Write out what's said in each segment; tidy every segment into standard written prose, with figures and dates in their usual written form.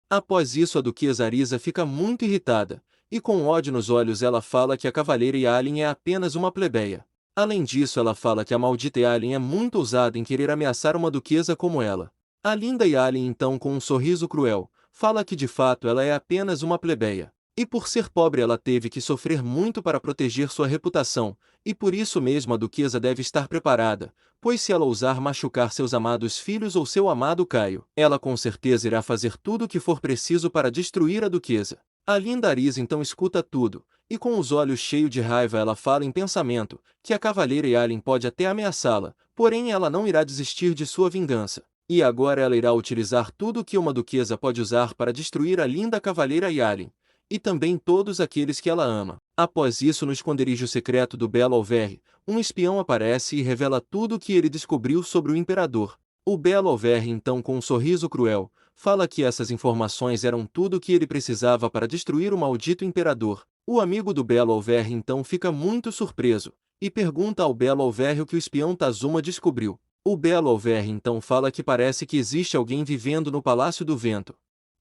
Após isso, a duquesa Arisa fica muito irritada, e com ódio nos olhos ela fala que a cavaleira Yalin é apenas uma plebeia. Além disso, ela fala que a maldita Yalin é muito ousada em querer ameaçar uma duquesa como ela. A linda Yalin então, com um sorriso cruel, fala que de fato ela é apenas uma plebeia. E por ser pobre ela teve que sofrer muito para proteger sua reputação, e por isso mesmo a duquesa deve estar preparada, pois se ela ousar machucar seus amados filhos ou seu amado Caio, ela com certeza irá fazer tudo o que for preciso para destruir a duquesa. A linda Arisa então escuta tudo, e com os olhos cheios de raiva ela fala em pensamento, que a cavaleira Yalin pode até ameaçá-la, porém ela não irá desistir de sua vingança. E agora ela irá utilizar tudo o que uma duquesa pode usar para destruir a linda cavaleira Yalin e também todos aqueles que ela ama. Após isso, no esconderijo secreto do belo Alverre, um espião aparece e revela tudo o que ele descobriu sobre o imperador. O belo Alverre então, com um sorriso cruel, fala que essas informações eram tudo o que ele precisava para destruir o maldito imperador. O amigo do belo Alverre então fica muito surpreso, e pergunta ao belo Alverre o que o espião Tazuma descobriu. O belo Alverre então fala que parece que existe alguém vivendo no Palácio do Vento.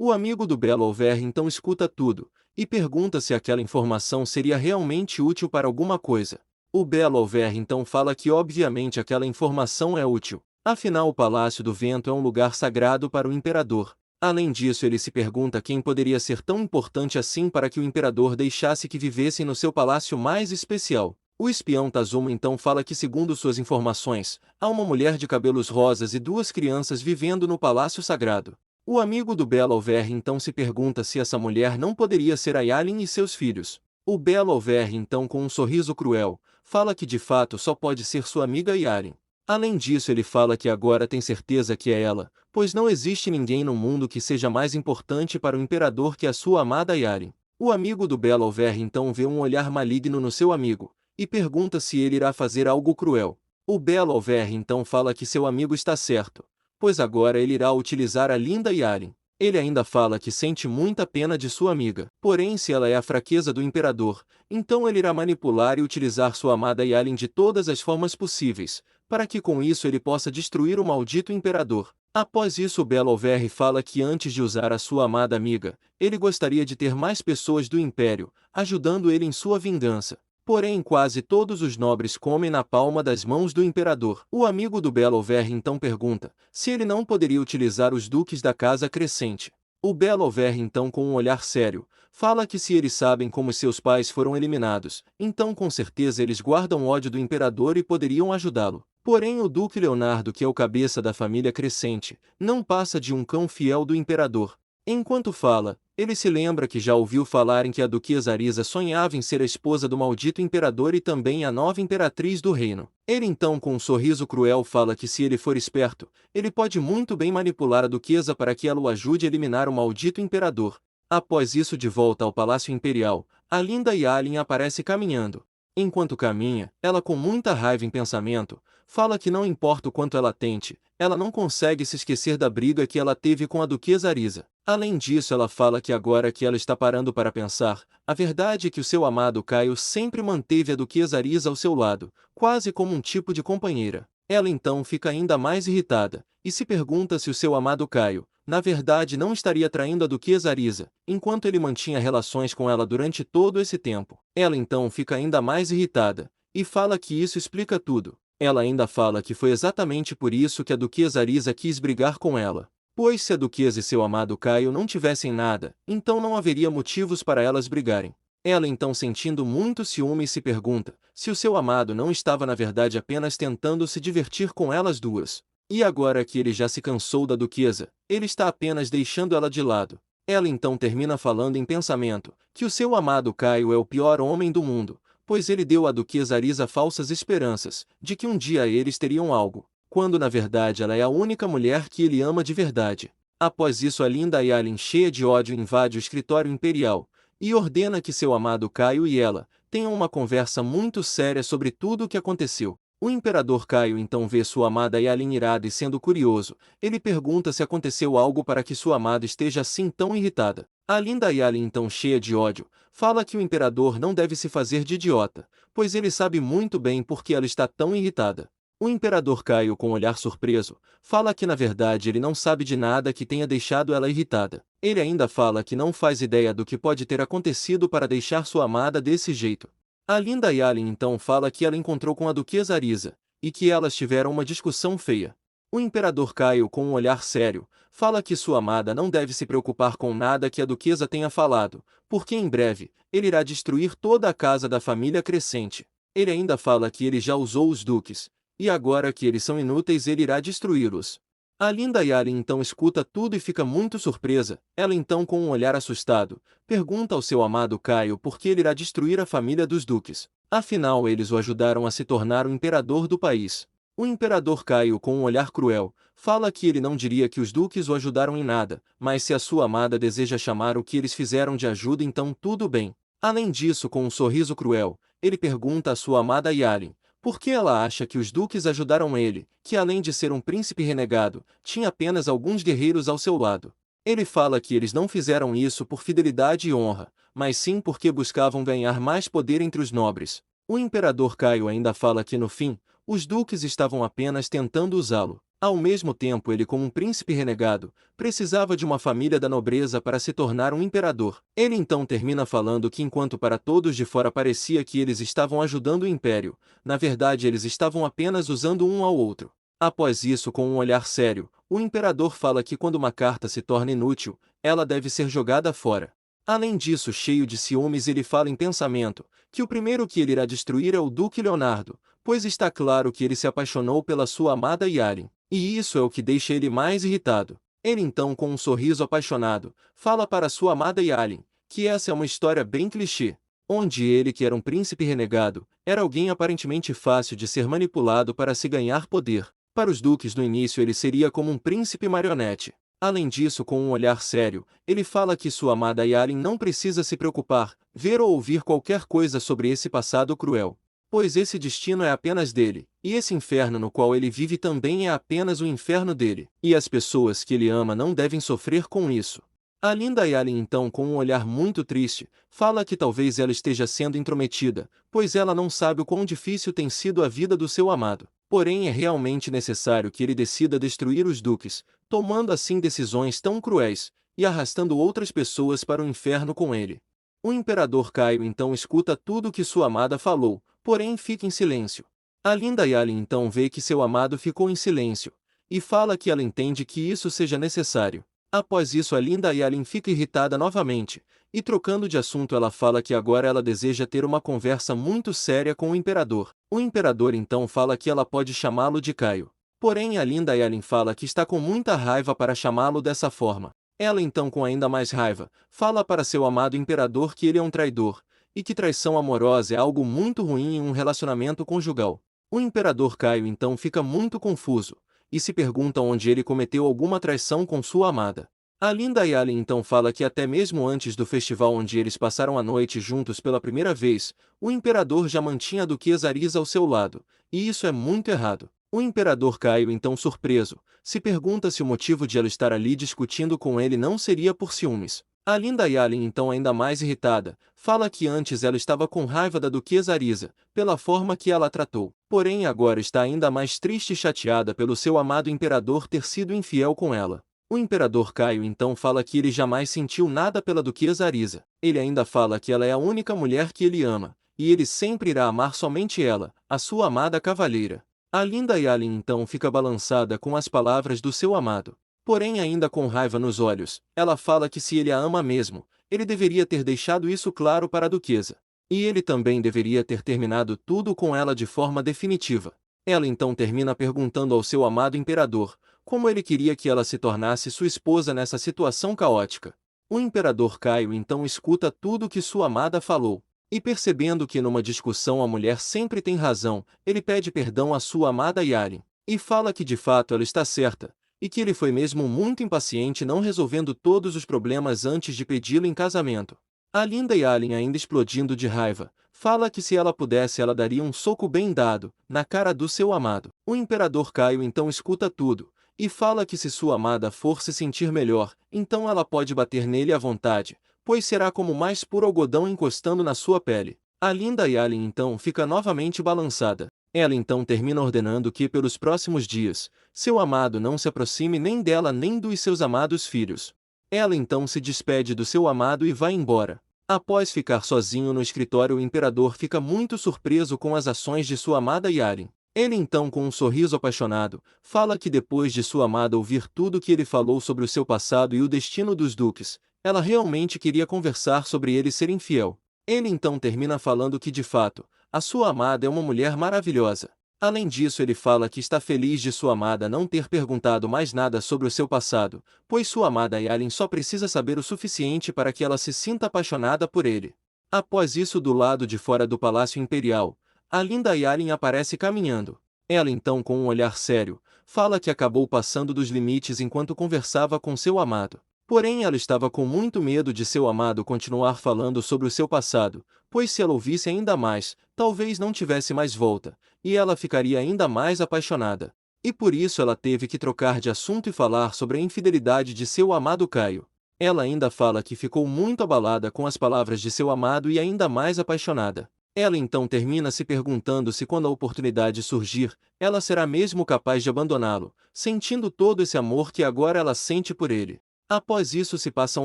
O amigo do belo Alverre então escuta tudo, e pergunta se aquela informação seria realmente útil para alguma coisa. O belo Alverre então fala que obviamente aquela informação é útil, afinal o Palácio do Vento é um lugar sagrado para o imperador. Além disso, ele se pergunta quem poderia ser tão importante assim para que o imperador deixasse que vivessem no seu palácio mais especial. O espião Tazuma então fala que, segundo suas informações, há uma mulher de cabelos rosas e duas crianças vivendo no palácio sagrado. O amigo do belo Alverre então se pergunta se essa mulher não poderia ser a Yalin e seus filhos. O belo Alverre então, com um sorriso cruel, fala que de fato só pode ser sua amiga Yalin. Além disso, ele fala que agora tem certeza que é ela, pois não existe ninguém no mundo que seja mais importante para o imperador que a sua amada Yalin. O amigo do belo Alverre então vê um olhar maligno no seu amigo, e pergunta se ele irá fazer algo cruel. O belo Alverre então fala que seu amigo está certo, pois agora ele irá utilizar a linda Yalin. Ele ainda fala que sente muita pena de sua amiga, porém se ela é a fraqueza do imperador, então ele irá manipular e utilizar sua amada Yalin de todas as formas possíveis, para que com isso ele possa destruir o maldito imperador. Após isso, o belo Alverre fala que antes de usar a sua amada amiga, ele gostaria de ter mais pessoas do império, ajudando ele em sua vingança. Porém, quase todos os nobres comem na palma das mãos do imperador. O amigo do belo Alverre então pergunta se ele não poderia utilizar os duques da Casa Crescente. O belo Alverre então, com um olhar sério, fala que se eles sabem como seus pais foram eliminados, então com certeza eles guardam ódio do imperador e poderiam ajudá-lo. Porém, o duque Leonardo, que é o cabeça da família Crescente, não passa de um cão fiel do imperador. Enquanto fala, ele se lembra que já ouviu falar em que a duquesa Arisa sonhava em ser a esposa do maldito imperador e também a nova imperatriz do reino. Ele então, com um sorriso cruel, fala que se ele for esperto, ele pode muito bem manipular a duquesa para que ela o ajude a eliminar o maldito imperador. Após isso, de volta ao Palácio Imperial, a linda Yalin aparece caminhando. Enquanto caminha, ela com muita raiva em pensamento, fala que não importa o quanto ela tente, ela não consegue se esquecer da briga que ela teve com a duquesa Arisa. Além disso, ela fala que agora que ela está parando para pensar, a verdade é que o seu amado Caio sempre manteve a duquesa Arisa ao seu lado, quase como um tipo de companheira. Ela então fica ainda mais irritada, e se pergunta se o seu amado Caio, na verdade, não estaria traindo a duquesa Arisa, enquanto ele mantinha relações com ela durante todo esse tempo. Ela então fica ainda mais irritada, e fala que isso explica tudo. Ela ainda fala que foi exatamente por isso que a duquesa Arisa quis brigar com ela. Pois se a duquesa e seu amado Caio não tivessem nada, então não haveria motivos para elas brigarem. Ela então, sentindo muito ciúme, se pergunta se o seu amado não estava na verdade apenas tentando se divertir com elas duas. E agora que ele já se cansou da duquesa, ele está apenas deixando ela de lado. Ela então termina falando em pensamento que o seu amado Caio é o pior homem do mundo, pois ele deu à duquesa Arisa falsas esperanças de que um dia eles teriam algo, quando na verdade ela é a única mulher que ele ama de verdade. Após isso, a linda Yalin, cheia de ódio, invade o escritório imperial e ordena que seu amado Caio e ela tenham uma conversa muito séria sobre tudo o que aconteceu. O imperador Caio então vê sua amada Yalin irada e, sendo curioso, ele pergunta se aconteceu algo para que sua amada esteja assim tão irritada. A linda Yalin então, cheia de ódio, fala que o imperador não deve se fazer de idiota, pois ele sabe muito bem por que ela está tão irritada. O imperador Caio, com um olhar surpreso, fala que na verdade ele não sabe de nada que tenha deixado ela irritada. Ele ainda fala que não faz ideia do que pode ter acontecido para deixar sua amada desse jeito. A linda Yalin então fala que ela encontrou com a duquesa Arisa, e que elas tiveram uma discussão feia. O imperador Caio, com um olhar sério, fala que sua amada não deve se preocupar com nada que a duquesa tenha falado, porque em breve, ele irá destruir toda a casa da família crescente. Ele ainda fala que ele já usou os duques, e agora que eles são inúteis ele irá destruí-los. A linda Yalin então escuta tudo e fica muito surpresa. Ela então, com um olhar assustado, pergunta ao seu amado Caio por que ele irá destruir a família dos duques. Afinal, eles o ajudaram a se tornar o imperador do país. O imperador Caio, com um olhar cruel, fala que ele não diria que os duques o ajudaram em nada, mas se a sua amada deseja chamar o que eles fizeram de ajuda, então tudo bem. Além disso, com um sorriso cruel, ele pergunta à sua amada Yalin por que ela acha que os duques ajudaram ele, que além de ser um príncipe renegado, tinha apenas alguns guerreiros ao seu lado. Ele fala que eles não fizeram isso por fidelidade e honra, mas sim porque buscavam ganhar mais poder entre os nobres. O imperador Caio ainda fala que no fim, os duques estavam apenas tentando usá-lo. Ao mesmo tempo, ele, como um príncipe renegado, precisava de uma família da nobreza para se tornar um imperador. Ele então termina falando que enquanto para todos de fora parecia que eles estavam ajudando o império, na verdade eles estavam apenas usando um ao outro. Após isso, com um olhar sério, o imperador fala que quando uma carta se torna inútil, ela deve ser jogada fora. Além disso, cheio de ciúmes, ele fala em pensamento que o primeiro que ele irá destruir é o Duque Leonardo, pois está claro que ele se apaixonou pela sua amada Yalin, e isso é o que deixa ele mais irritado. Ele então, com um sorriso apaixonado, fala para sua amada Yalin que essa é uma história bem clichê, onde ele, que era um príncipe renegado, era alguém aparentemente fácil de ser manipulado para se ganhar poder. Para os duques no início ele seria como um príncipe marionete. Além disso, com um olhar sério, ele fala que sua amada Yalin não precisa se preocupar, ver ou ouvir qualquer coisa sobre esse passado cruel, pois esse destino é apenas dele, e esse inferno no qual ele vive também é apenas o inferno dele, e as pessoas que ele ama não devem sofrer com isso. A linda Yalin então, com um olhar muito triste, fala que talvez ela esteja sendo intrometida, pois ela não sabe o quão difícil tem sido a vida do seu amado. Porém, é realmente necessário que ele decida destruir os duques, tomando assim decisões tão cruéis, e arrastando outras pessoas para o inferno com ele. O imperador Caio então escuta tudo o que sua amada falou, porém fica em silêncio. A linda Yalin então vê que seu amado ficou em silêncio, e fala que ela entende que isso seja necessário. Após isso, a linda Yalin fica irritada novamente, e trocando de assunto ela fala que agora ela deseja ter uma conversa muito séria com o imperador. O imperador então fala que ela pode chamá-lo de Caio. Porém, a linda Yalin fala que está com muita raiva para chamá-lo dessa forma. Ela então, com ainda mais raiva, fala para seu amado imperador que ele é um traidor, e que traição amorosa é algo muito ruim em um relacionamento conjugal. O imperador Caio então fica muito confuso, e se pergunta onde ele cometeu alguma traição com sua amada. A linda Yalin então fala que até mesmo antes do festival onde eles passaram a noite juntos pela primeira vez, o imperador já mantinha a duquesa Arisa ao seu lado, e isso é muito errado. O imperador Caio, então surpreso, se pergunta se o motivo de ela estar ali discutindo com ele não seria por ciúmes. A linda Yalin, então ainda mais irritada, fala que antes ela estava com raiva da duquesa Arisa, pela forma que ela a tratou, porém agora está ainda mais triste e chateada pelo seu amado imperador ter sido infiel com ela. O imperador Caio então fala que ele jamais sentiu nada pela duquesa Arisa. Ele ainda fala que ela é a única mulher que ele ama, e ele sempre irá amar somente ela, a sua amada cavalheira. A linda Yalin então fica balançada com as palavras do seu amado. Porém, ainda com raiva nos olhos, ela fala que se ele a ama mesmo, ele deveria ter deixado isso claro para a duquesa. E ele também deveria ter terminado tudo com ela de forma definitiva. Ela então termina perguntando ao seu amado imperador como ele queria que ela se tornasse sua esposa nessa situação caótica. O imperador Caio então escuta tudo o que sua amada falou, e percebendo que numa discussão a mulher sempre tem razão, ele pede perdão à sua amada Yalin, e fala que de fato ela está certa, e que ele foi mesmo muito impaciente não resolvendo todos os problemas antes de pedi-lo em casamento. A linda Yalin, ainda explodindo de raiva, fala que se ela pudesse ela daria um soco bem dado, na cara do seu amado. O imperador Caio então escuta tudo, e fala que se sua amada for se sentir melhor, então ela pode bater nele à vontade, pois será como mais puro algodão encostando na sua pele. A linda Yalin então fica novamente balançada. Ela então termina ordenando que, pelos próximos dias, seu amado não se aproxime nem dela nem dos seus amados filhos. Ela então se despede do seu amado e vai embora. Após ficar sozinho no escritório, o imperador fica muito surpreso com as ações de sua amada Yaren. Ele então, com um sorriso apaixonado, fala que depois de sua amada ouvir tudo que ele falou sobre o seu passado e o destino dos duques, ela realmente queria conversar sobre ele ser infiel. Ele então termina falando que, de fato, a sua amada é uma mulher maravilhosa. Além disso, ele fala que está feliz de sua amada não ter perguntado mais nada sobre o seu passado, pois sua amada Yaren só precisa saber o suficiente para que ela se sinta apaixonada por ele. Após isso, do lado de fora do Palácio Imperial, a linda Yaren aparece caminhando. Ela então, com um olhar sério, fala que acabou passando dos limites enquanto conversava com seu amado. Porém, ela estava com muito medo de seu amado continuar falando sobre o seu passado, pois se ela ouvisse ainda mais, talvez não tivesse mais volta, e ela ficaria ainda mais apaixonada. E por isso ela teve que trocar de assunto e falar sobre a infidelidade de seu amado Caio. Ela ainda fala que ficou muito abalada com as palavras de seu amado e ainda mais apaixonada. Ela então termina se perguntando se, quando a oportunidade surgir, ela será mesmo capaz de abandoná-lo, sentindo todo esse amor que agora ela sente por ele. Após isso se passam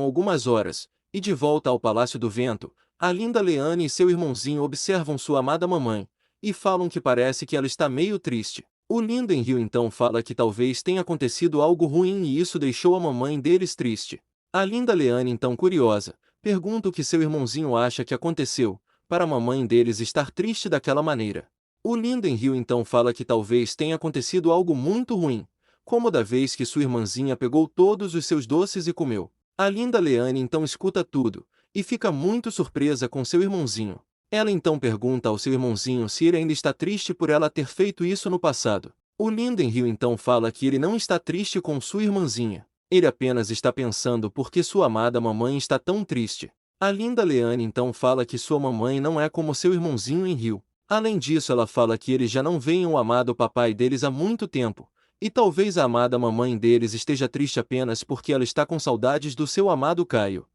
algumas horas, e de volta ao Palácio do Vento, a linda Leane e seu irmãozinho observam sua amada mamãe, e falam que parece que ela está meio triste. O Lindenhil então fala que talvez tenha acontecido algo ruim e isso deixou a mamãe deles triste. A linda Leane então, curiosa, pergunta o que seu irmãozinho acha que aconteceu, para a mamãe deles estar triste daquela maneira. O Lindenhil então fala que talvez tenha acontecido algo muito ruim, como da vez que sua irmãzinha pegou todos os seus doces e comeu. A linda Leane então escuta tudo, e fica muito surpresa com seu irmãozinho. Ela então pergunta ao seu irmãozinho se ele ainda está triste por ela ter feito isso no passado. O Lindenhil então fala que ele não está triste com sua irmãzinha. Ele apenas está pensando por que sua amada mamãe está tão triste. A linda Leane então fala que sua mamãe não é como seu irmãozinho em Rio. Além disso, ela fala que eles já não veem o amado papai deles há muito tempo. E talvez a amada mamãe deles esteja triste apenas porque ela está com saudades do seu amado Caio.